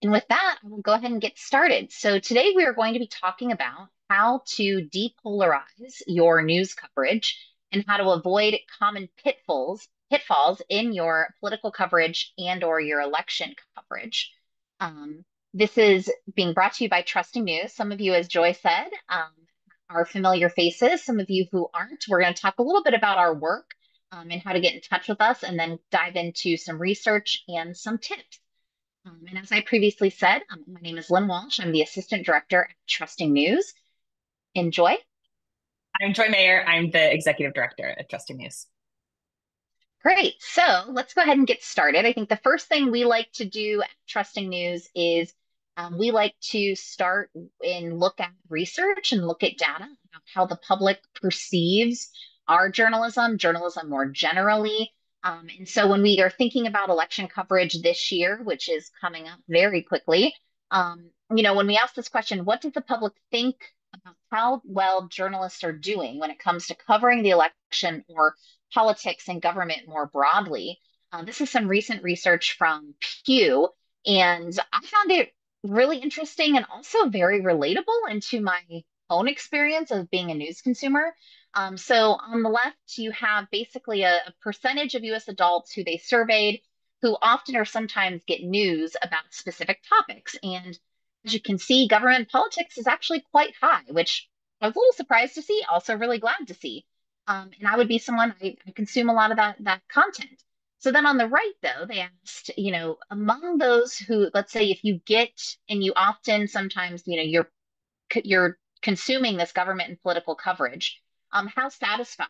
And with that, I will go ahead and get started. So today we are going to be talking about how to depolarize your news coverage and how to avoid common pitfalls in your political coverage and or your election coverage. Um, this is being brought to you by Trusting News. Some of you, as Joy said, are familiar faces. Some of you who aren't, we're going to talk a little bit about our work and how to get in touch with us, and then dive into some research and some tips. And as I previously said, my name is Lynn Walsh. I'm the Assistant Director at Trusting News. Enjoy. I'm Joy Mayer. I'm the executive director at Trusting News. Great. So let's go ahead and get started. I think the first thing we like to do at Trusting News is we like to start and look at research and look at data about how the public perceives our journalism more generally. And so when we are thinking about election coverage this year, which is coming up very quickly, when we ask this question, what does the public think about how well journalists are doing when it comes to covering the election or politics and government more broadly? This is some recent research from Pew, and I found it really interesting and also very relatable into my own experience of being a news consumer. So on the left, you have basically a percentage of US adults who they surveyed who often or sometimes get news about specific topics. And as you can see, government politics is actually quite high, which I was a little surprised to see, also really glad to see. And I would be someone I consume a lot of that content. So then on the right, though, they asked, among those who, let's say, if you get and you often sometimes, you're consuming this government and political coverage, how satisfied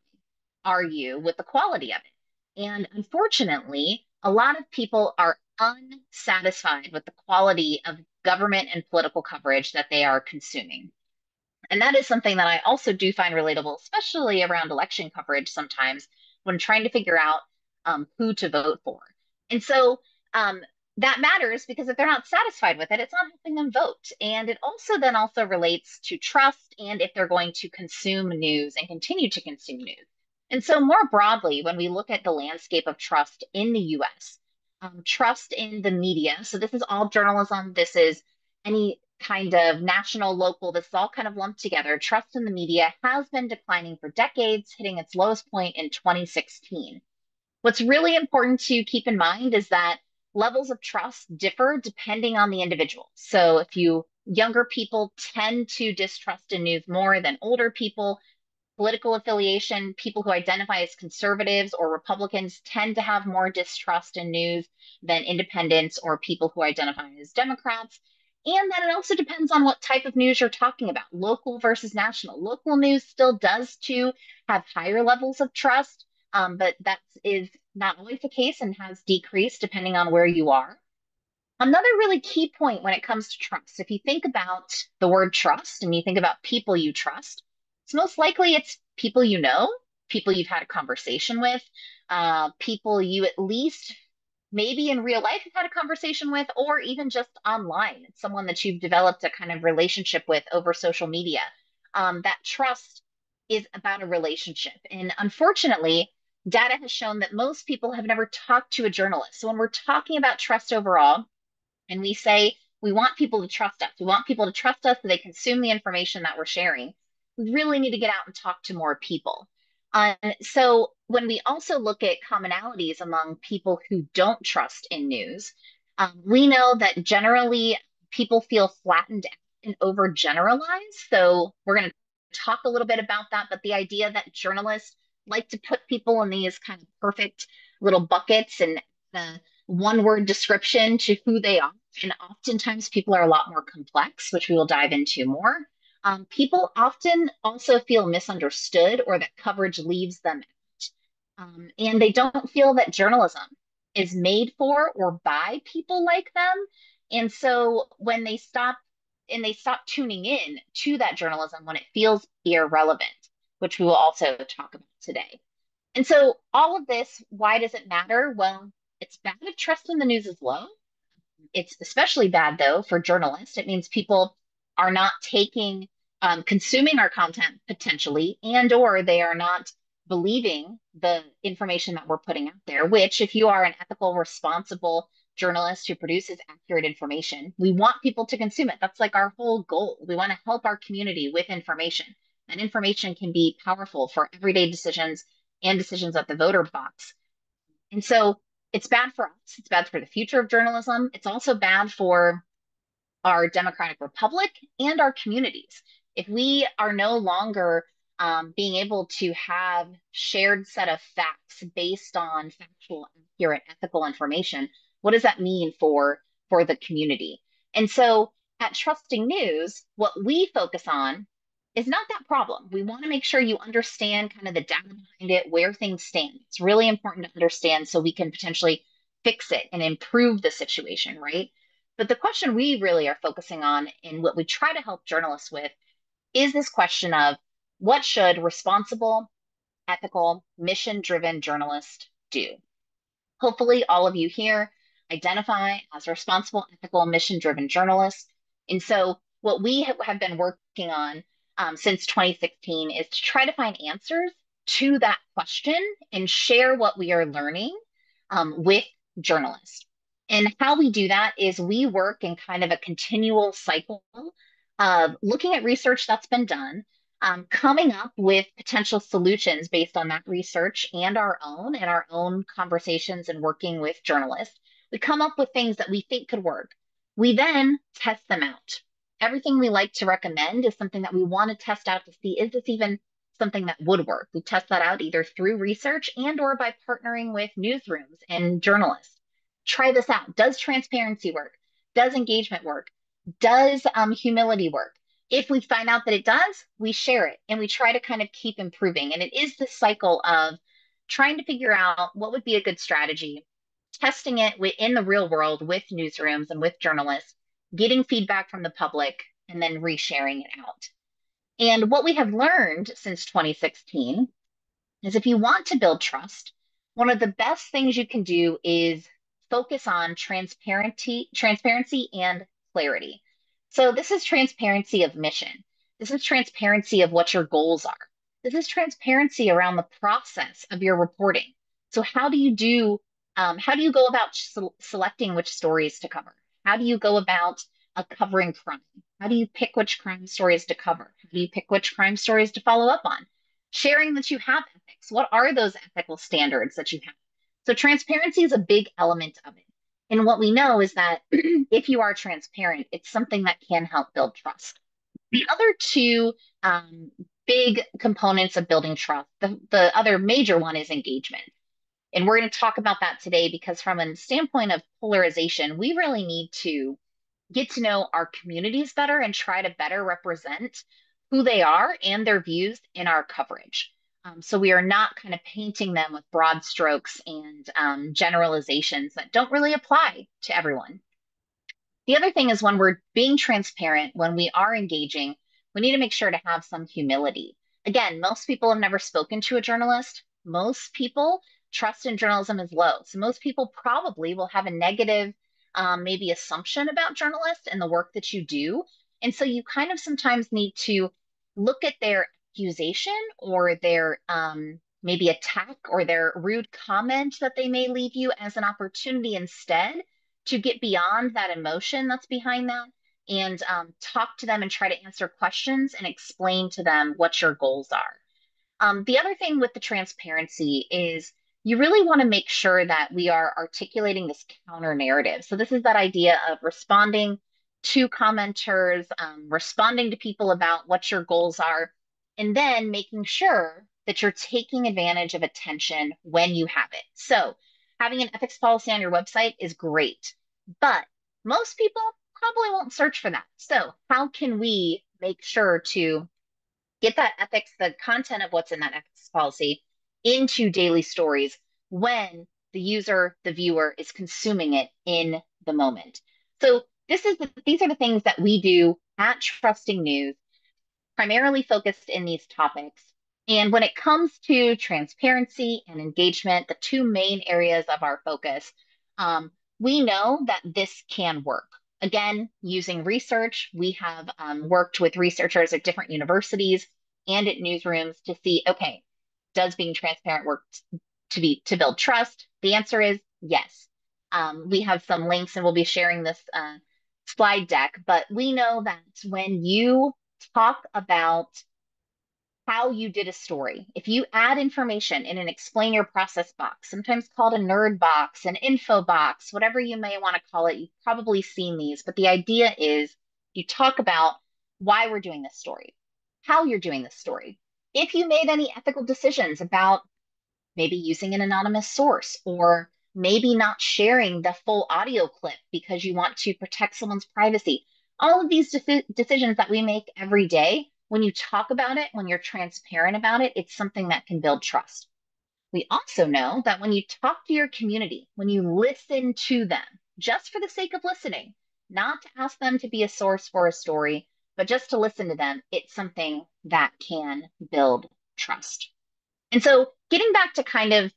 are you with the quality of it? And unfortunately, a lot of people are unsatisfied with the quality of government and political coverage that they are consuming. And that is something that I also do find relatable, especially around election coverage sometimes when trying to figure out who to vote for. And so that matters because if they're not satisfied with it, it's not helping them vote. And it also then also relates to trust and if they're going to consume news and continue to consume news. And so more broadly, when we look at the landscape of trust in the US, trust in the media. So this is all journalism. This is any kind of national, local, this is all kind of lumped together. Trust in the media has been declining for decades, hitting its lowest point in 2016. What's really important to keep in mind is that levels of trust differ depending on the individual. So if you younger people tend to distrust in news more than older people, political affiliation, people who identify as conservatives or Republicans tend to have more distrust in news than independents or people who identify as Democrats. And then it also depends on what type of news you're talking about, local versus national. Local news still does too have higher levels of trust, but that is not always the case and has decreased depending on where you are. Another really key point when it comes to trust, if you think about the word trust and you think about people you trust, it's most likely it's people you know, people you've had a conversation with, people you at least maybe in real life have had a conversation with, or even just online. It's someone that you've developed a kind of relationship with over social media. That trust is about a relationship. And unfortunately, data has shown that most people have never talked to a journalist. So when we're talking about trust overall, and we say we want people to trust us. We want people to trust us so they consume the information that we're sharing. We really need to get out and talk to more people. So when we also look at commonalities among people who don't trust in news, we know that generally people feel flattened and overgeneralized. So we're going to talk a little bit about that, but the idea that journalists like to put people in these kind of perfect little buckets and the one word description to who they are. And oftentimes people are a lot more complex, which we will dive into more. People often also feel misunderstood or that coverage leaves them out. And they don't feel that journalism is made for or by people like them. And so when they stop tuning in to that journalism when it feels irrelevant, which we will also talk about today. And so all of this, why does it matter? Well, it's bad if trust in the news is low. It's especially bad though for journalists. It means people are not consuming our content potentially, and or they are not believing the information that we're putting out there, which if you are an ethical, responsible journalist who produces accurate information. We want people to consume it. That's like our whole goal. We want to help our community with information. And information can be powerful for everyday decisions and decisions at the voter box. And so it's bad for us. It's bad for the future of journalism. It's also bad for our democratic republic and our communities. If we are no longer being able to have shared set of facts based on factual, accurate, ethical information, what does that mean for the community? And so at Trusting News, what we focus on is not that problem. We want to make sure you understand kind of the data behind it, where things stand. It's really important to understand so we can potentially fix it and improve the situation, right? But the question we really are focusing on and what we try to help journalists with is this question of what should responsible, ethical, mission-driven journalists do? Hopefully, all of you here identify as responsible, ethical, mission-driven journalists. And so what we have been working on since 2016 is to try to find answers to that question and share what we are learning with journalists. And how we do that is we work in kind of a continual cycle of looking at research that's been done, coming up with potential solutions based on that research and our own conversations and working with journalists. We come up with things that we think could work. We then test them out. Everything we like to recommend is something that we want to test out to see, is this even something that would work? We test that out either through research and or by partnering with newsrooms and journalists. Try this out. Does transparency work? Does engagement work? Does humility work? If we find out that it does, we share it and we try to kind of keep improving. And it is this cycle of trying to figure out what would be a good strategy, testing it in the real world with newsrooms and with journalists, getting feedback from the public, and then resharing it out. And what we have learned since 2016 is if you want to build trust, one of the best things you can do is focus on transparency and clarity. So this is transparency of mission. This is transparency of what your goals are. This is transparency around the process of your reporting. So how do you go about selecting which stories to cover? How do you go about covering crime? How do you pick which crime stories to cover? How do you pick which crime stories to follow up on? Sharing that you have ethics. What are those ethical standards that you have? So transparency is a big element of it. And what we know is that if you are transparent, it's something that can help build trust. The other two big components of building trust, the other major one is engagement. And we're going to talk about that today because from a standpoint of polarization, we really need to get to know our communities better and try to better represent who they are and their views in our coverage. So we are not kind of painting them with broad strokes and generalizations that don't really apply to everyone. The other thing is when we're being transparent, when we are engaging, we need to make sure to have some humility. Again, most people have never spoken to a journalist. Most people trust in journalism is low. So most people probably will have a negative, maybe assumption about journalists and the work that you do. And so you kind of sometimes need to look at their accusation or their maybe attack or their rude comment that they may leave you as an opportunity instead to get beyond that emotion that's behind that and talk to them and try to answer questions and explain to them what your goals are. The other thing with the transparency is you really want to make sure that we are articulating this counter narrative. So this is that idea of responding to commenters, responding to people about what your goals are, and then making sure that you're taking advantage of attention when you have it. So having an ethics policy on your website is great, but most people probably won't search for that. So how can we make sure to get that ethics, the content of what's in that ethics policy into daily stories when the user, the viewer is consuming it in the moment. So these are the things that we do at Trusting News, primarily focused in these topics. And when it comes to transparency and engagement, the two main areas of our focus, we know that this can work. Again, using research, we have worked with researchers at different universities and at newsrooms to see, okay, does being transparent work to build trust? The answer is yes. We have some links and we'll be sharing this slide deck, but we know that when you talk about how you did a story, if you add information in an explain your process box, sometimes called a nerd box, an info box, whatever you may want to call it, you've probably seen these, but the idea is you talk about why we're doing this story, how you're doing this story. If you made any ethical decisions about maybe using an anonymous source or maybe not sharing the full audio clip because you want to protect someone's privacy. All of these decisions that we make every day, when you talk about it, when you're transparent about it, it's something that can build trust. We also know that when you talk to your community, when you listen to them, just for the sake of listening, not to ask them to be a source for a story, but just to listen to them, it's something that can build trust. And so getting back to kind of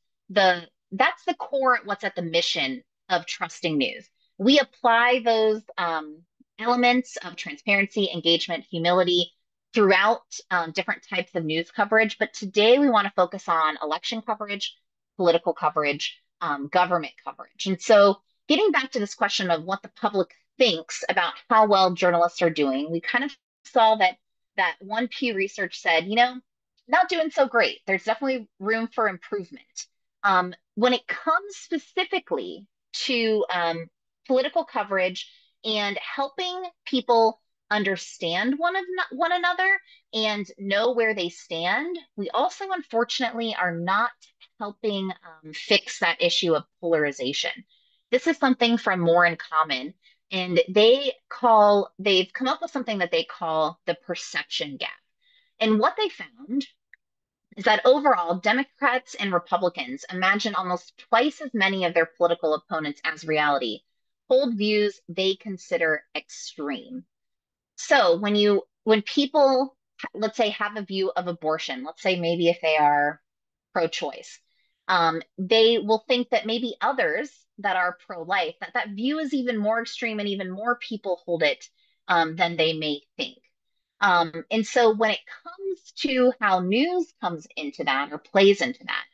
that's the core, what's at the mission of trusting news. We apply those elements of transparency, engagement, humility throughout different types of news coverage. But today we want to focus on election coverage, political coverage, government coverage. And so getting back to this question of what the public thinks about how well journalists are doing, we kind of saw that one Pew Research said, not doing so great. There's definitely room for improvement. When it comes specifically to political coverage and helping people understand one another and know where they stand, we also unfortunately are not helping fix that issue of polarization. This is something from More in Common, and they've come up with something that they call the perception gap. And what they found is that overall, Democrats and Republicans imagine almost twice as many of their political opponents as reality, hold views they consider extreme. So when people, let's say, have a view of abortion, let's say maybe if they are pro-choice, they will think that maybe others that are pro-life, that view is even more extreme and even more people hold it than they may think. And so when it comes to how news comes into that or plays into that,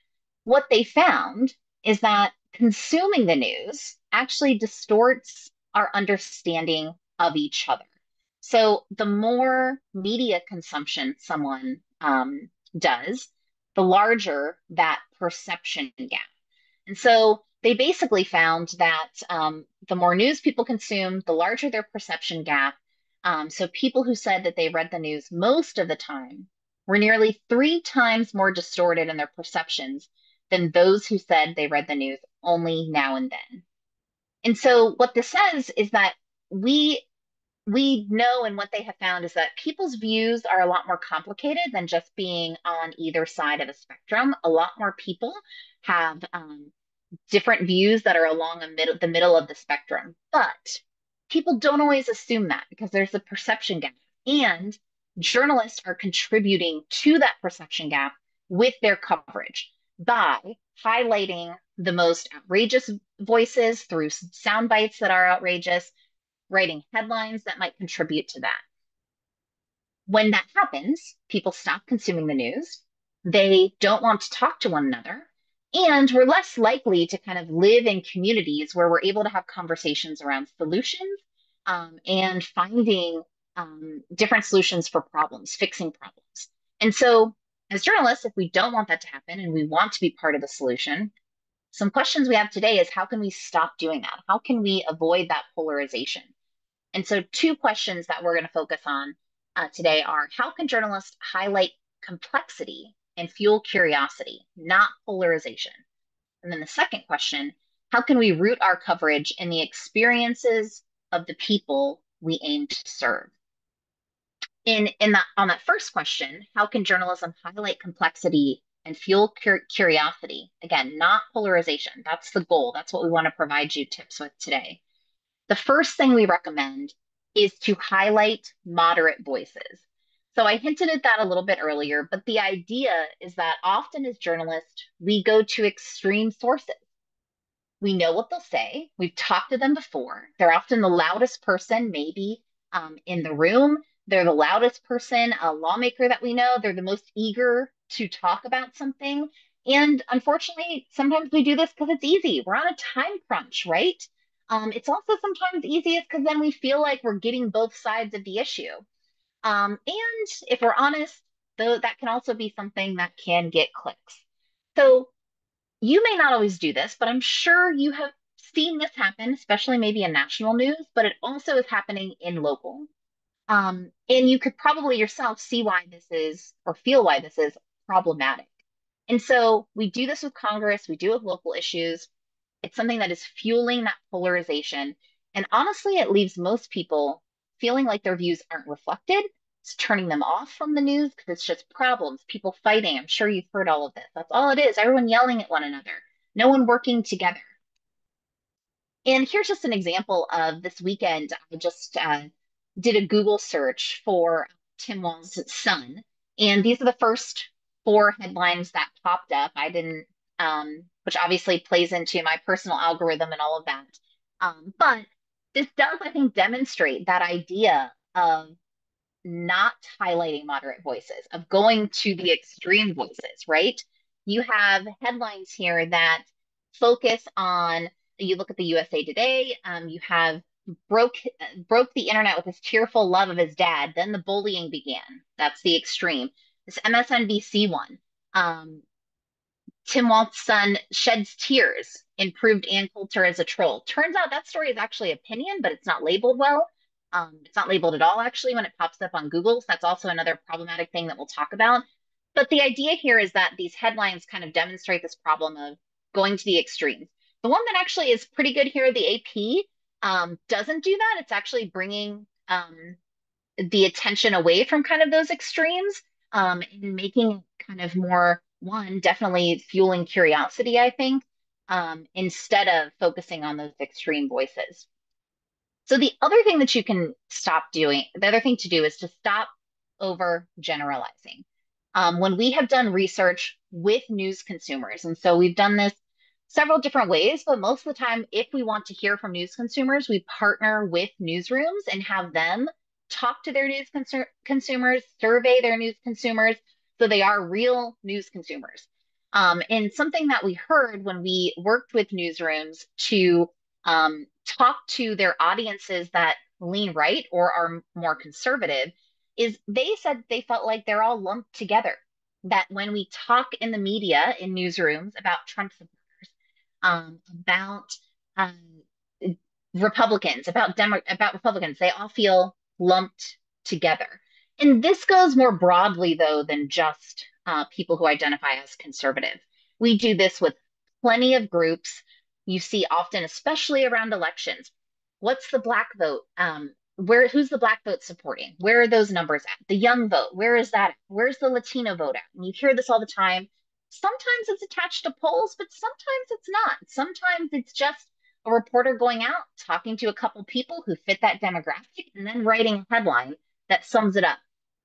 what they found is that consuming the news actually distorts our understanding of each other. So the more media consumption someone does, the larger that perception gap. And so they basically found that the more news people consume, the larger their perception gap. So people who said that they read the news most of the time were nearly 3 times more distorted in their perceptions than those who said they read the news only now and then. And so what this says is that we know, and what they have found is that people's views are a lot more complicated than just being on either side of a spectrum. A lot more people have different views that are along the middle of the spectrum. But people don't always assume that because there's a perception gap. And journalists are contributing to that perception gap with their coverage by highlighting the most outrageous voices through sound bites that are outrageous, writing headlines that might contribute to that. When that happens, people stop consuming the news. They don't want to talk to one another. And we're less likely to kind of live in communities where we're able to have conversations around solutions and finding different solutions for problems, fixing problems. And so, as journalists, if we don't want that to happen and we want to be part of the solution, some questions we have today is how can we stop doing that? How can we avoid that polarization? And so, 2 questions that we're going to focus on today are how can journalists highlight complexity and fuel curiosity, not polarization? And then the second question, how can we root our coverage in the experiences of the people we aim to serve? On that first question, how can journalism highlight complexity and fuel curiosity? Again, not polarization. That's the goal. That's what we want to provide you tips with today. The first thing we recommend is to highlight moderate voices. So I hinted at that a little bit earlier, but the idea is that often as journalists, we go to extreme sources. We know what they'll say. We've talked to them before. They're often the loudest person, maybe in the room. They're the loudest person, a lawmaker that we know. They're the most eager to talk about something. And unfortunately, sometimes we do this because it's easy. We're on a time crunch, right? It's also sometimes easiest because then we feel like we're getting both sides of the issue. And if we're honest, though, that can also be something that can get clicks. So you may not always do this, but I'm sure you have seen this happen, especially maybe in national news, but it also is happening in local. And you could probably yourself see why this is, or feel why this is problematic. And so we do this with Congress, we do it with local issues. It's something that is fueling that polarization. And honestly, it leaves most people feeling like their views aren't reflected. It's turning them off from the news because it's just problems, people fighting. I'm sure you've heard all of this. That's all it is. Everyone yelling at one another, no one working together. And here's just an example of this weekend. I just did a Google search for Tim Walz's son. And these are the first four headlines that popped up. I didn't, which obviously plays into my personal algorithm and all of that. But this does, I think, demonstrate that idea of not highlighting moderate voices, of going to the extreme voices, right? You have headlines here that focus on, you look at the USA Today, you have broke broke the internet with his tearful love of his dad. Then the bullying began. That's the extreme. This MSNBC one. Tim Walt's son sheds tears, improved Ann Coulter as a troll. Turns out that story is actually opinion, but it's not labeled well. It's not labeled at all, actually, when it pops up on Google. So that's also another problematic thing that we'll talk about. But the idea here is that these headlines kind of demonstrate this problem of going to the extremes. The one that actually is pretty good here, the AP, doesn't do that. It's actually bringing the attention away from kind of those extremes, and making kind of more, one, definitely fueling curiosity, I think, instead of focusing on those extreme voices. So the other thing that you can stop doing, the other thing to do is to stop over generalizing. When we have done research with news consumers, and so we've done this several different ways, but most of the time, if we want to hear from news consumers, we partner with newsrooms and have them talk to their consumers, survey their news consumers, so they are real news consumers. And something that we heard when we worked with newsrooms to talk to their audiences that lean right or are more conservative is they said they felt like they're all lumped together. That when we talk in the media, in newsrooms about Trump supporters, about Republicans, about Republicans, they all feel lumped together. And this goes more broadly, though, than just people who identify as conservative. We do this with plenty of groups you see often, especially around elections. What's the black vote? Who's the black vote supporting? Where are those numbers at? The young vote, where is that? Where's the Latino vote at? And you hear this all the time. Sometimes it's attached to polls, but sometimes it's not. Sometimes it's just a reporter going out, talking to a couple people who fit that demographic, and then writing a headline that sums it up.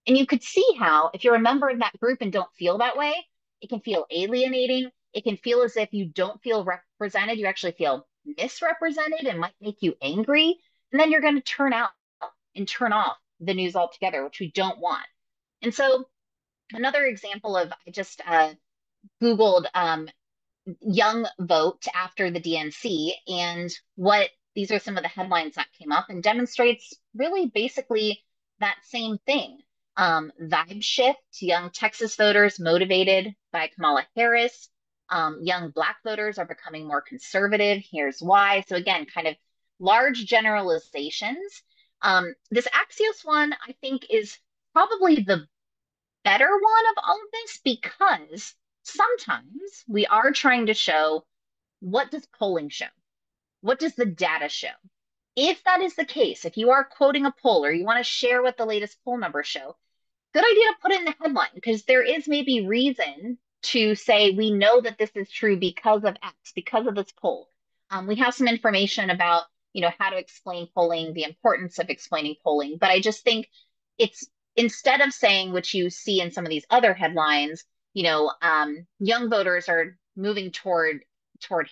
And you could see how, if you're a member of that group and don't feel that way, it can feel alienating. It can feel as if you don't feel represented. You actually feel misrepresented and might make you angry. And then you're going to turn out and turn off the news altogether, which we don't want. And so, another example of, I just Googled young vote after the DNC, and what these are some of the headlines that came up and demonstrates really basically that same thing. Vibe shift, young Texas voters motivated by Kamala Harris. Young Black voters are becoming more conservative. Here's why. So, again, kind of large generalizations. This Axios one, I think, is probably the better one of all of this because sometimes we are trying to show, what does polling show? What does the data show? If that is the case, if you are quoting a poll or you want to share what the latest poll numbers show, good idea to put it in the headline because there is maybe reason to say we know that this is true because of X, because of this poll. We have some information about, how to explain polling, the importance of explaining polling, but I just think it's, instead of saying, which you see in some of these other headlines, young voters are moving toward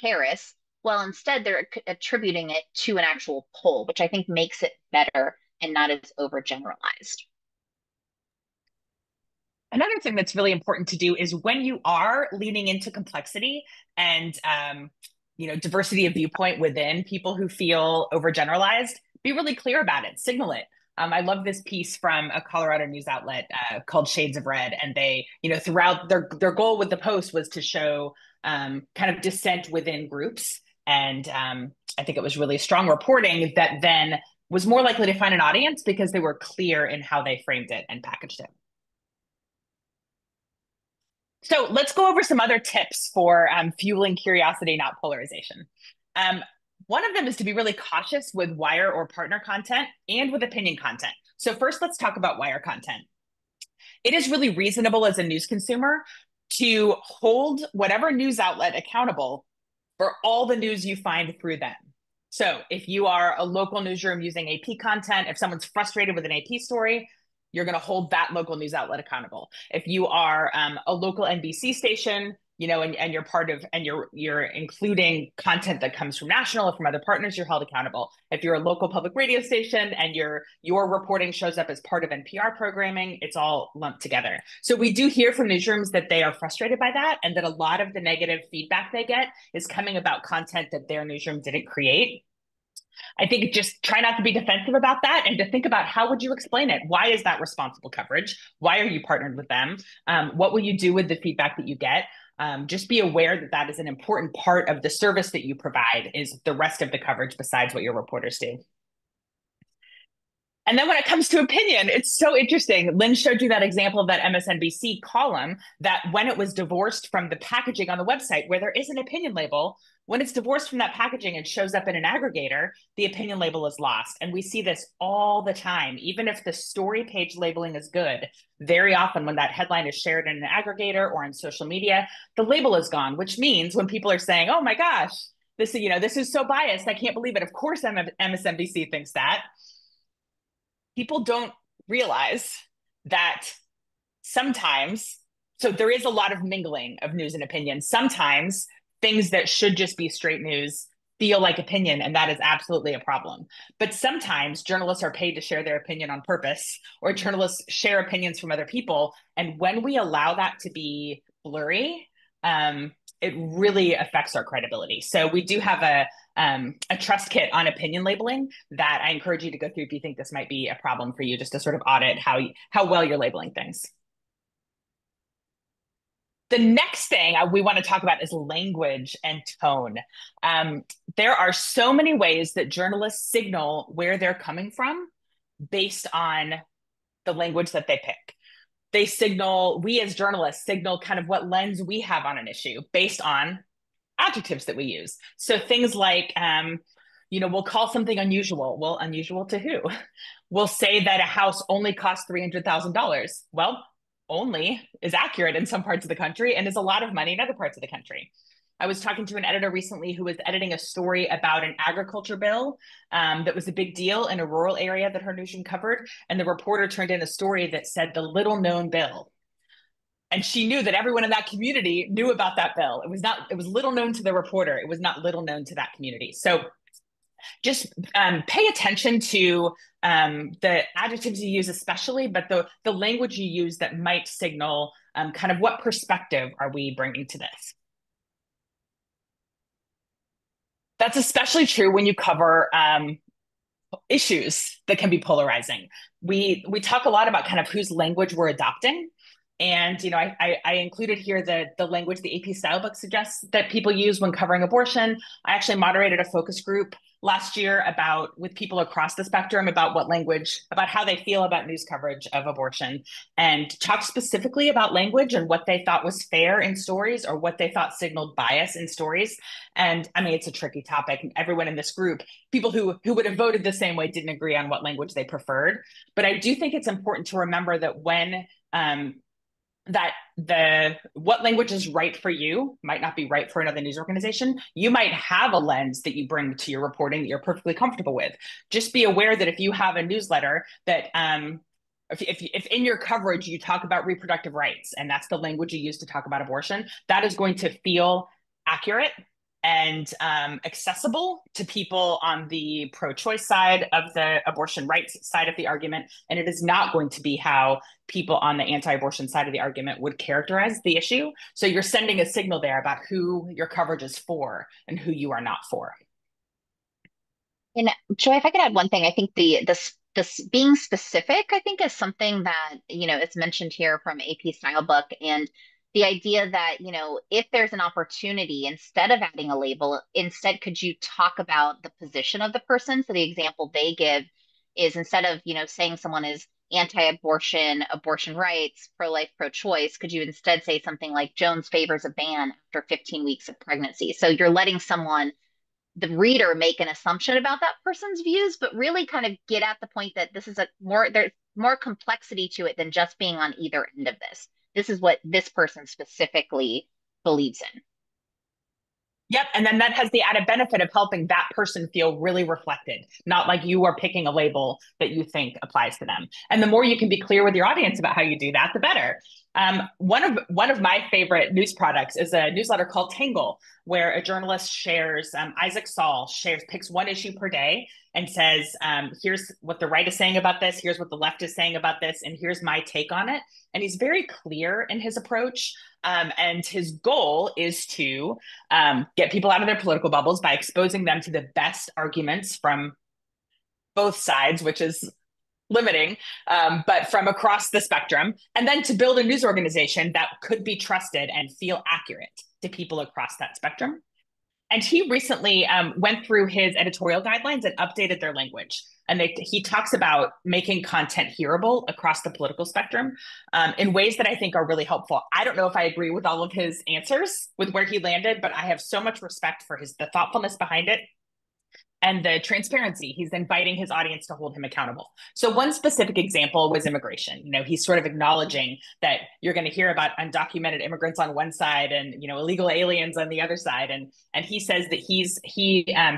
Harris. Well, instead they're attributing it to an actual poll, which I think makes it better and not as overgeneralized. Another thing that's really important to do is when you are leaning into complexity and diversity of viewpoint within people who feel overgeneralized, be really clear about it, signal it. I love this piece from a Colorado news outlet called Shades of Red, and they, throughout their goal with the post was to show kind of dissent within groups, and I think it was really strong reporting that then was more likely to find an audience because they were clear in how they framed it and packaged it. So let's go over some other tips for fueling curiosity, not polarization. Um, One of them is to be really cautious with wire or partner content and with opinion content. So first, let's talk about wire content. It is really reasonable as a news consumer to hold whatever news outlet accountable for all the news you find through them. So if you are a local newsroom using AP content, if someone's frustrated with an AP story, you're going to hold that local news outlet accountable. If you are a local NBC station, and you're part of, and you're including content that comes from national or from other partners, you're held accountable. If you're a local public radio station and your reporting shows up as part of NPR programming, it's all lumped together. So we do hear from newsrooms that they are frustrated by that, and that a lot of the negative feedback they get is coming about content that their newsroom didn't create. I think just try not to be defensive about that, and to think about how would you explain it? Why is that responsible coverage? Why are you partnered with them? What will you do with the feedback that you get? Just be aware that that is an important part of the service that you provide, is the rest of the coverage besides what your reporters do. And then when it comes to opinion, it's so interesting. Lynn showed you that example of that MSNBC column that when it was divorced from the packaging on the website where there is an opinion label, when it's divorced from that packaging and shows up in an aggregator, the opinion label is lost. And we see this all the time. Even if the story page labeling is good, very often when that headline is shared in an aggregator or on social media, the label is gone, which means when people are saying, oh my gosh, this is so biased, I can't believe it. Of course MSNBC thinks that. People don't realize that sometimes, so there is a lot of mingling of news and opinion. Sometimes things that should just be straight news feel like opinion, and that is absolutely a problem. But sometimes journalists are paid to share their opinion on purpose, or journalists share opinions from other people. And when we allow that to be blurry, it really affects our credibility. So we do have a trust kit on opinion labeling that I encourage you to go through if you think this might be a problem for you, just to sort of audit how well you're labeling things. The next thing we want to talk about is language and tone. There are so many ways that journalists signal where they're coming from based on the language that they pick. We as journalists signal kind of what lens we have on an issue based on adjectives that we use. So things like, we'll call something unusual. Well, unusual to who? We'll say that a house only costs $300,000. Well, only is accurate in some parts of the country and is a lot of money in other parts of the country. I was talking to an editor recently who was editing a story about an agriculture bill that was a big deal in a rural area that her newsroom covered. And the reporter turned in a story that said the little known bill. And she knew that everyone in that community knew about that bill. It was little known to the reporter. It was not little known to that community. So just pay attention to the adjectives you use especially, but the language you use that might signal kind of what perspective are we bringing to this. That's especially true when you cover issues that can be polarizing. We talk a lot about kind of whose language we're adopting. And, I included here the language the AP style book suggests that people use when covering abortion. I actually moderated a focus group last year with people across the spectrum about how they feel about news coverage of abortion, and talked specifically about language and what they thought was fair in stories or what they thought signaled bias in stories. And I mean, it's a tricky topic. Everyone in this group, people who would have voted the same way, didn't agree on what language they preferred. But I do think it's important to remember that when what language is right for you might not be right for another news organization. You might have a lens that you bring to your reporting that you're perfectly comfortable with. Just be aware that if you have a newsletter that if in your coverage you talk about reproductive rights and that's the language you use to talk about abortion, that is going to feel accurate and accessible to people on the pro-choice side of the abortion rights side of the argument. And it is not going to be how people on the anti-abortion side of the argument would characterize the issue. So you're sending a signal there about who your coverage is for and who you are not for. And Joy, if I could add one thing, I think this being specific, I think is something that, it's mentioned here from AP Style Book, and the idea that, if there's an opportunity, instead of adding a label, instead could you talk about the position of the person? So the example they give is, instead of, saying someone is anti-abortion, abortion rights, pro-life, pro-choice, could you instead say something like Jones favors a ban after 15 weeks of pregnancy? So you're letting the reader make an assumption about that person's views, but really kind of get at the point that there's more complexity to it than just being on either end of this. This is what this person specifically believes in. Yep. And then that has the added benefit of helping that person feel really reflected, not like you are picking a label that you think applies to them. And the more you can be clear with your audience about how you do that, the better. One of my favorite news products is a newsletter called Tangle, where a journalist shares, Isaac Saul picks one issue per day and says, here's what the right is saying about this, here's what the left is saying about this, and here's my take on it. And he's very clear in his approach. And his goal is to get people out of their political bubbles by exposing them to the best arguments from both sides, which is limiting, but from across the spectrum, and then to build a news organization that could be trusted and feel accurate to people across that spectrum. And he recently went through his editorial guidelines and updated their language. And he talks about making content hearable across the political spectrum in ways that I think are really helpful. I don't know if I agree with all of his answers with where he landed, but I have so much respect for the thoughtfulness behind it and the transparency. He's inviting his audience to hold him accountable. So one specific example was immigration. He's sort of acknowledging that you're going to hear about undocumented immigrants on one side and, illegal aliens on the other side. And he says that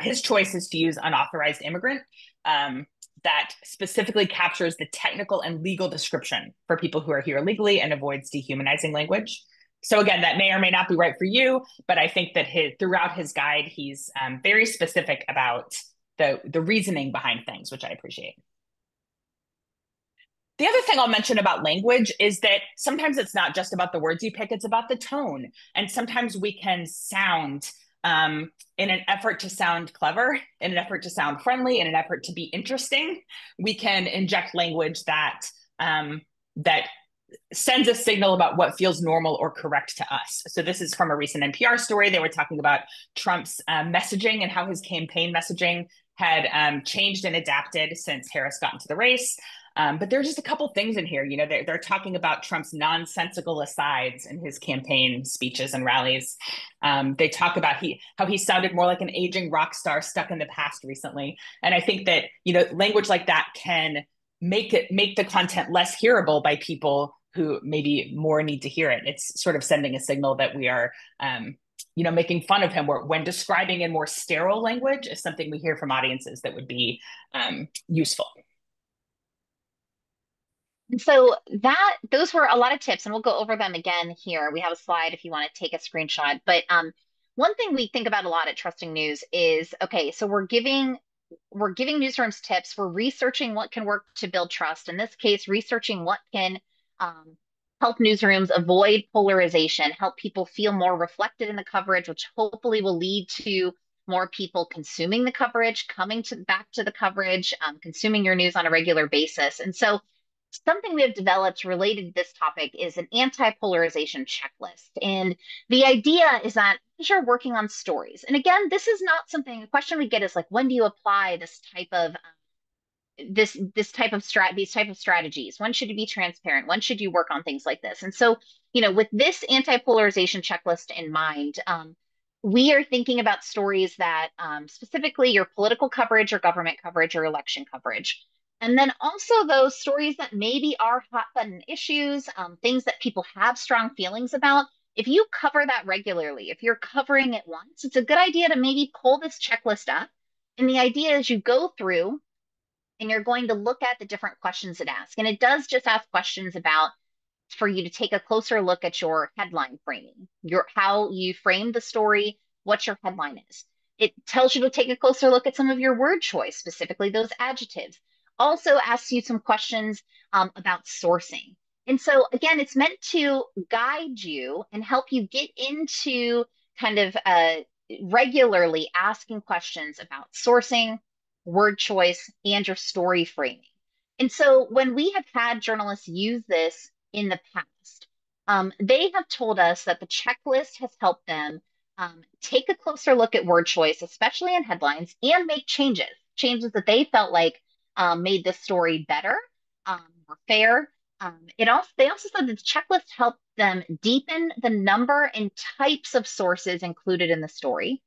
his choice is to use unauthorized immigrant that specifically captures the technical and legal description for people who are here illegally and avoids dehumanizing language. So again, that may or may not be right for you, but I think that throughout his guide, he's very specific about the reasoning behind things, which I appreciate. The other thing I'll mention about language is that sometimes it's not just about the words you pick, it's about the tone. And sometimes we can sound, in an effort to sound clever, in an effort to sound friendly, in an effort to be interesting, we can inject language that sends a signal about what feels normal or correct to us. So this is from a recent NPR story. They were talking about Trump's messaging and how his campaign messaging had changed and adapted since Harris got into the race. But there's just a couple things in here. They're talking about Trump's nonsensical asides in his campaign speeches and rallies. They talk about how he sounded more like an aging rock star stuck in the past recently. And I think that, language like that can make the content less hearable by people who maybe more need to hear it. It's sort of sending a signal that we are, making fun of him when describing in more sterile language is something we hear from audiences that would be useful. And so those were a lot of tips, and we'll go over them again here. We have a slide if you want to take a screenshot. But one thing we think about a lot at Trusting News is, okay, so we're giving newsrooms tips. We're researching what can work to build trust. In this case, researching what can help newsrooms avoid polarization, help people feel more reflected in the coverage, which hopefully will lead to more people consuming the coverage, coming back to the coverage, consuming your news on a regular basis. And so something we have developed related to this topic is an anti-polarization checklist. And the idea is that as you're working on stories, and again, this is not something, a question we get is like, when do you apply this type of these type of strategies? When should you be transparent? When should you work on things like this? And so, with this anti-polarization checklist in mind, we are thinking about stories that specifically your political coverage or government coverage or election coverage. And then also those stories that maybe are hot button issues, things that people have strong feelings about. If you cover that regularly, if you're covering it once, it's a good idea to maybe pull this checklist up. And the idea is you go through and you're going to look at the different questions it asks. And it does just ask questions about for you to take a closer look at your headline framing, how you frame the story, what your headline is. It tells you to take a closer look at some of your word choice, specifically those adjectives. Also asks you some questions about sourcing. And so, again, it's meant to guide you and help you get into kind of regularly asking questions about sourcing, word choice, and your story framing. And so when we have had journalists use this in the past, they have told us that the checklist has helped them take a closer look at word choice, especially in headlines, and make changes that they felt like made this story better, more fair. They also said that the checklist helped them deepen the number and types of sources included in the story.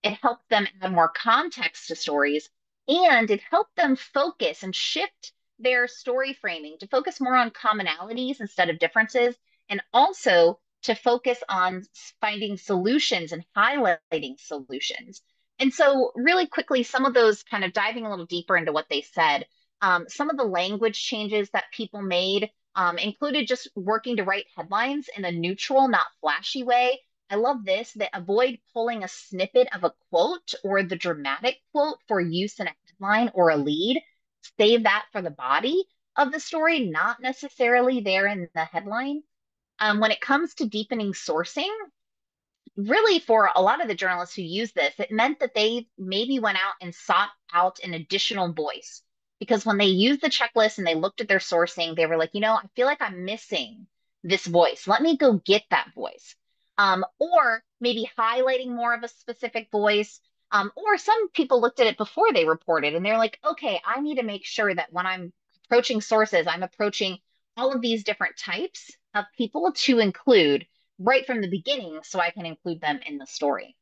It helped them add more context to stories, and it helped them focus and shift their story framing to focus more on commonalities instead of differences, and also to focus on finding solutions and highlighting solutions. And so, really quickly, some of those kind of diving a little deeper into what they said, some of the language changes that people made included just working to write headlines in a neutral, not flashy way. I love this, that avoid pulling a snippet of a quote or the dramatic quote for use in a headline or a lead. Save that for the body of the story, not necessarily there in the headline. When it comes to deepening sourcing, really for a lot of the journalists who use this, it meant that they maybe went out and sought out an additional voice. Because when they used the checklist and they looked at their sourcing, they were like, I feel like I'm missing this voice. Let me go get that voice. Or maybe highlighting more of a specific voice. Or some people looked at it before they reported and they're like, okay, I need to make sure that when I'm approaching sources, I'm approaching all of these different types of people to include right from the beginning so I can include them in the story.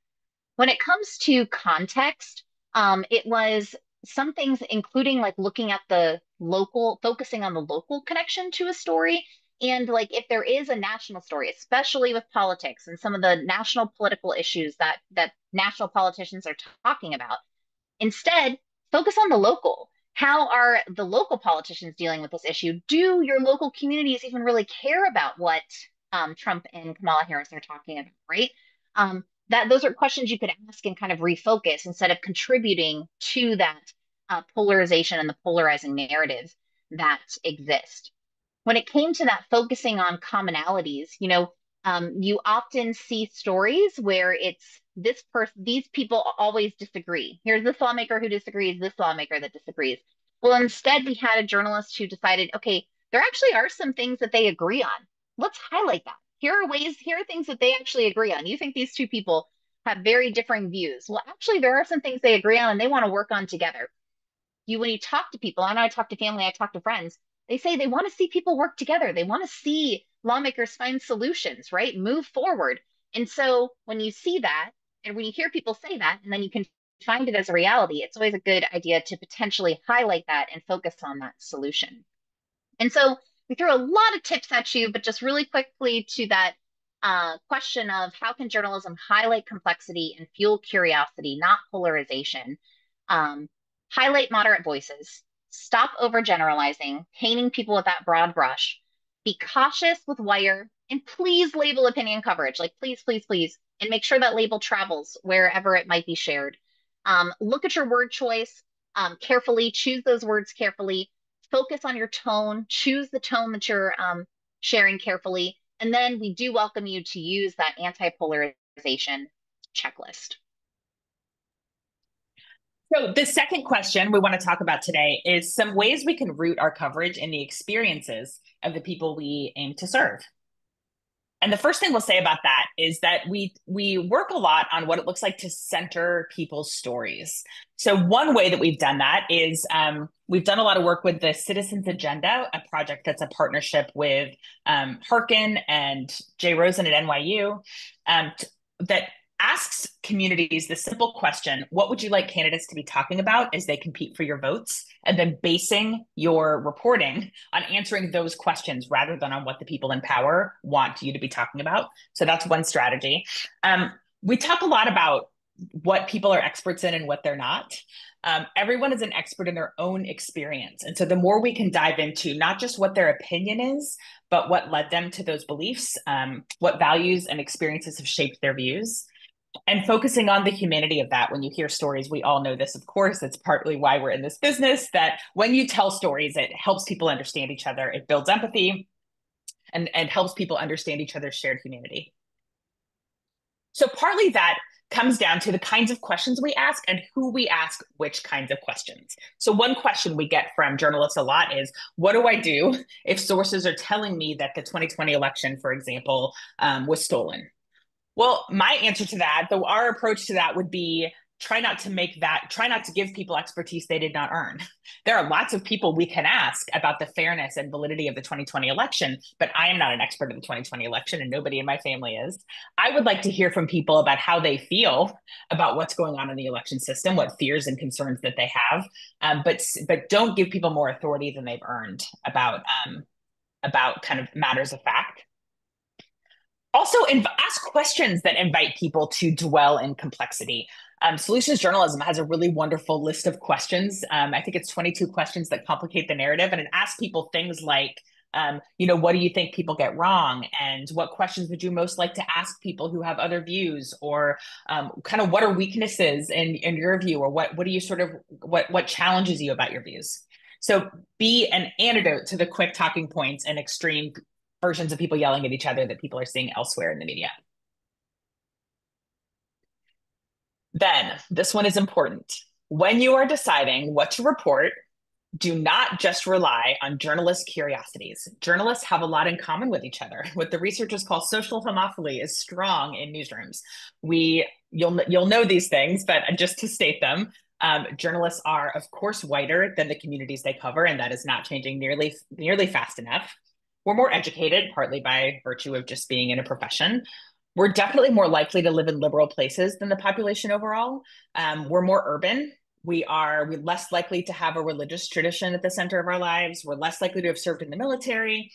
When it comes to context, it was some things, including like looking at the local, focusing on the local connection to a story. And like if there is a national story, especially with politics and some of the national political issues that national politicians are talking about, instead, focus on the local. How are the local politicians dealing with this issue? Do your local communities even really care about what Trump and Kamala Harris are talking about, right? That those are questions you could ask and kind of refocus instead of contributing to that polarization and the polarizing narratives that exist. When it came to that focusing on commonalities, you often see stories where it's this person, these people always disagree. Here's this lawmaker who disagrees, this lawmaker that disagrees. Well, instead, we had a journalist who decided, okay, there actually are some things that they agree on. Let's highlight that. Here are things that they actually agree on. You think these two people have very differing views. Well, actually, there are some things they agree on and they want to work on together. When you talk to people, and I talk to family, I talk to friends, they say they want to see people work together. They want to see lawmakers find solutions, right? Move forward. And so when you see that, and when you hear people say that, and then you can find it as a reality, it's always a good idea to potentially highlight that and focus on that solution. And so we threw a lot of tips at you, but just really quickly to that question of how can journalism highlight complexity and fuel curiosity, not polarization? Um, Highlight moderate voices, stop overgeneralizing, painting people with that broad brush, be cautious with wire, and please label opinion coverage. Like, please, please, please, and make sure that label travels wherever it might be shared. Look at your word choice carefully, choose those words carefully, focus on your tone, choose the tone that you're sharing carefully. And then we do welcome you to use that anti-polarization checklist. So the second question we want to talk about today is some ways we can root our coverage in the experiences of the people we aim to serve. And the first thing we'll say about that is that we work a lot on what it looks like to center people's stories. So one way that we've done that is we've done a lot of work with the Citizens Agenda, a project that's a partnership with Harkin and Jay Rosen at NYU that asks communities the simple question, what would you like candidates to be talking about as they compete for your votes? And then basing your reporting on answering those questions rather than on what the people in power want you to be talking about. So that's one strategy. We talk a lot about what people are experts in and what they're not. Everyone is an expert in their own experience. And so the more we can dive into not just what their opinion is, but what led them to those beliefs, what values and experiences have shaped their views, And focusing on the humanity of that. When you hear stories, we all know this, of course, it's partly why we're in this business, that when you tell stories, it helps people understand each other, it builds empathy, and helps people understand each other's shared humanity. So partly that comes down to the kinds of questions we ask and who we ask which kinds of questions. So one question we get from journalists a lot is, what do I do if sources are telling me that the 2020 election, for example, was stolen? Well, my answer to that, though our approach to that would be try not to give people expertise they did not earn. There are lots of people we can ask about the fairness and validity of the 2020 election, but I am not an expert of the 2020 election and nobody in my family is. I would like to hear from people about how they feel about what's going on in the election system, what fears and concerns that they have, but don't give people more authority than they've earned about kind of matters of fact. Also, ask questions that invite people to dwell in complexity. Solutions journalism has a really wonderful list of questions. I think it's 22 questions that complicate the narrative, and it asks people things like, what do you think people get wrong? And what questions would you most like to ask people who have other views? Or kind of what are weaknesses in your view? Or what do you sort of, what challenges you about your views? So be an antidote to the quick talking points and extreme versions of people yelling at each other that people are seeing elsewhere in the media. Then, this one is important. When you are deciding what to report, do not just rely on journalist curiosities. Journalists have a lot in common with each other. What the researchers call social homophily is strong in newsrooms. You'll know these things, but just to state them, journalists are, of course, whiter than the communities they cover, and that is not changing nearly fast enough. We're more educated, partly by virtue of just being in a profession. We're definitely more likely to live in liberal places than the population overall. We're more urban. We're less likely to have a religious tradition at the center of our lives. We're less likely to have served in the military.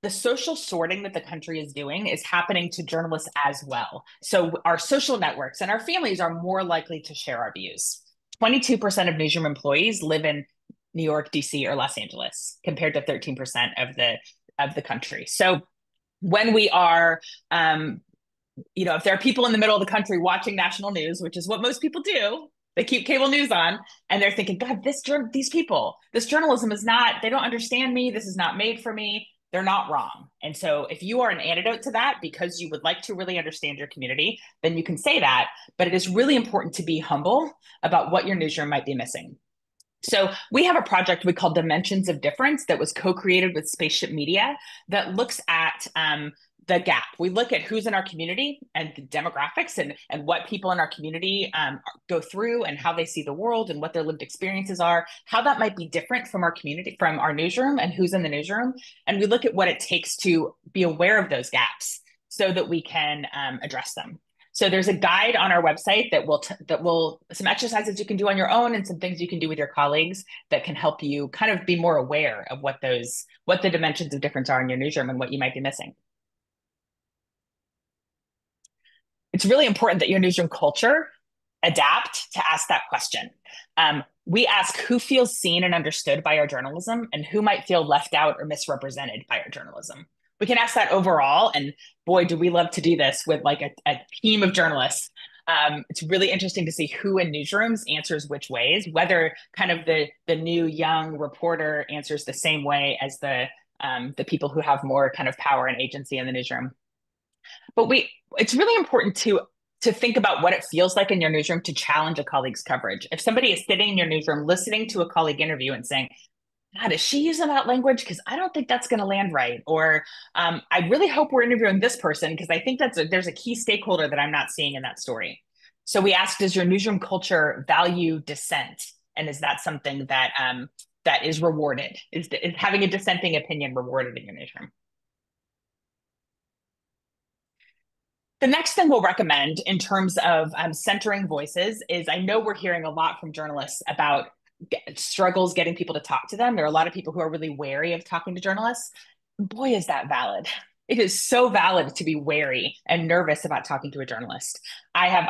The social sorting that the country is doing is happening to journalists as well. So our social networks and our families are more likely to share our views. 22% of newsroom employees live in New York, DC, or Los Angeles, compared to 13% of the country. So when we are, if there are people in the middle of the country watching national news, which is what most people do, they keep cable news on, and they're thinking, God, these people, this journalism is not, they don't understand me. This is not made for me. They're not wrong. And so if you are an antidote to that because you would like to really understand your community, then you can say that. But it is really important to be humble about what your newsroom might be missing. So we have a project we call Dimensions of Difference that was co-created with Spaceship Media that looks at the gap. We look at who's in our community and the demographics and what people in our community go through and how they see the world and what their lived experiences are, how that might be different from our community, from our newsroom and who's in the newsroom. And we look at what it takes to be aware of those gaps so that we can address them. So there's a guide on our website that will some exercises you can do on your own and some things you can do with your colleagues that can help you kind of be more aware of what the dimensions of difference are in your newsroom and what you might be missing. It's really important that your newsroom culture adapt to ask that question. We ask who feels seen and understood by our journalism and who might feel left out or misrepresented by our journalism. We can ask that overall, and boy, do we love to do this with like a team of journalists. It's really interesting to see who in newsrooms answers which ways, whether kind of the new young reporter answers the same way as the people who have more kind of power and agency in the newsroom. But it's really important to think about what it feels like in your newsroom to challenge a colleague's coverage. If somebody is sitting in your newsroom listening to a colleague interview and saying, God, is she using that language? Because I don't think that's going to land right. Or I really hope we're interviewing this person because I think there's a key stakeholder that I'm not seeing in that story. So we asked, does your newsroom culture value dissent? And is that something that is rewarded? Is having a dissenting opinion rewarded in your newsroom? The next thing we'll recommend in terms of centering voices is, I know we're hearing a lot from journalists about struggles getting people to talk to them. There are a lot of people who are really wary of talking to journalists. Boy, is that valid. It is so valid to be wary and nervous about talking to a journalist. I've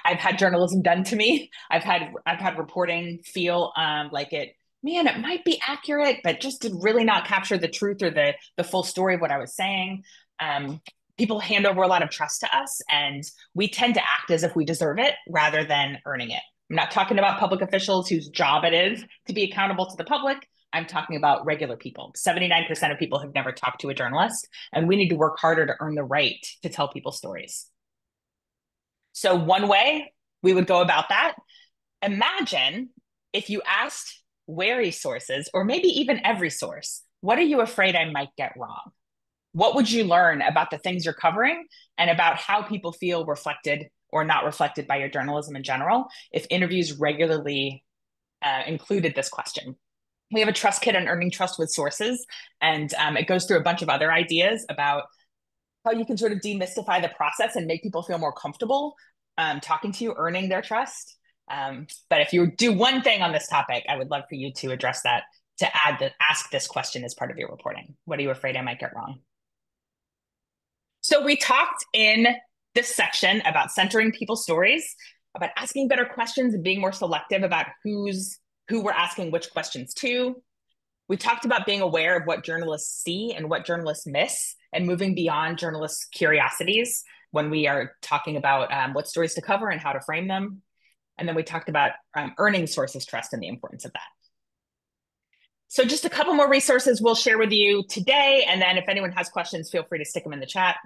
had journalism done to me. I've had reporting feel like it might be accurate, but just did really not capture the truth or the full story of what I was saying. people hand over a lot of trust to us, and we tend to act as if we deserve it rather than earning it. I'm not talking about public officials whose job it is to be accountable to the public. I'm talking about regular people. 79% of people have never talked to a journalist, and we need to work harder to earn the right to tell people stories. So one way we would go about that, imagine if you asked wary sources, or maybe even every source, what are you afraid I might get wrong? What would you learn about the things you're covering and about how people feel reflected or not reflected by your journalism in general if interviews regularly included this question? We have a trust kit on earning trust with sources, and it goes through a bunch of other ideas about how you can sort of demystify the process and make people feel more comfortable talking to you, earning their trust. But if you do one thing on this topic, I would love for you to address that, to ask this question as part of your reporting. What are you afraid I might get wrong? So we talked in this section about centering people's stories, about asking better questions and being more selective about who we're asking which questions to. We talked about being aware of what journalists see and what journalists miss, and moving beyond journalists' curiosities when we are talking about what stories to cover and how to frame them. And then we talked about earning sources' trust and the importance of that. So just a couple more resources we'll share with you today. And then if anyone has questions, feel free to stick them in the chat.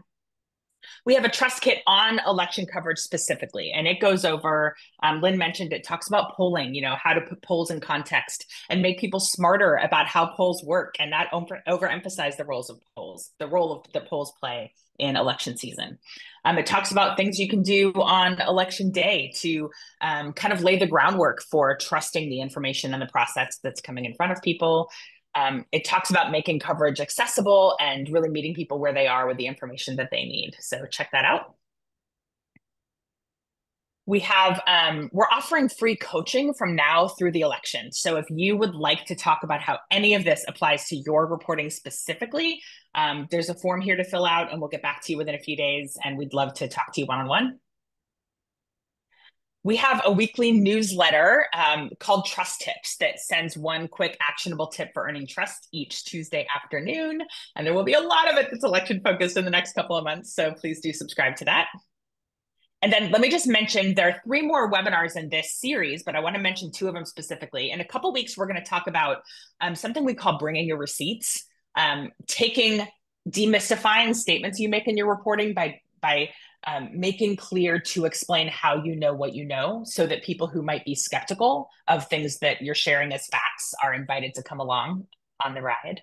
We have a trust kit on election coverage specifically, and it goes over, Lynn mentioned, it talks about polling, how to put polls in context and make people smarter about how polls work and not overemphasize the role of the polls play in election season. It talks about things you can do on election day to kind of lay the groundwork for trusting the information and the process that's coming in front of people. It talks about making coverage accessible and really meeting people where they are with the information that they need. So check that out. We're offering free coaching from now through the election. So if you would like to talk about how any of this applies to your reporting specifically, there's a form here to fill out, and we'll get back to you within a few days, and we'd love to talk to you one-on-one. We have a weekly newsletter called Trust Tips that sends one quick actionable tip for earning trust each Tuesday afternoon. And there will be a lot of it that's election focused in the next couple of months. So please do subscribe to that. And then let me just mention there are 3 more webinars in this series, but I want to mention 2 of them specifically. In a couple of weeks, we're going to talk about something we call bringing your receipts, demystifying statements you make in your reporting by making clear to explain how you know what you know, so that people who might be skeptical of things that you're sharing as facts are invited to come along on the ride.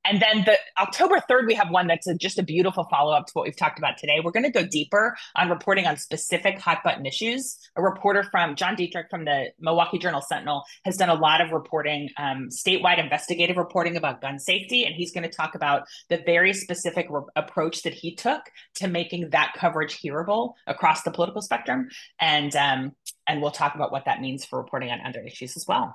And then the October 3rd, we have one that's just a beautiful follow-up to what we've talked about today. We're going to go deeper on reporting on specific hot button issues. A reporter from John Dietrich from the Milwaukee Journal Sentinel has done a lot of reporting, statewide investigative reporting about gun safety. And he's going to talk about the very specific approach that he took to making that coverage hearable across the political spectrum. And we'll talk about what that means for reporting on other issues as well.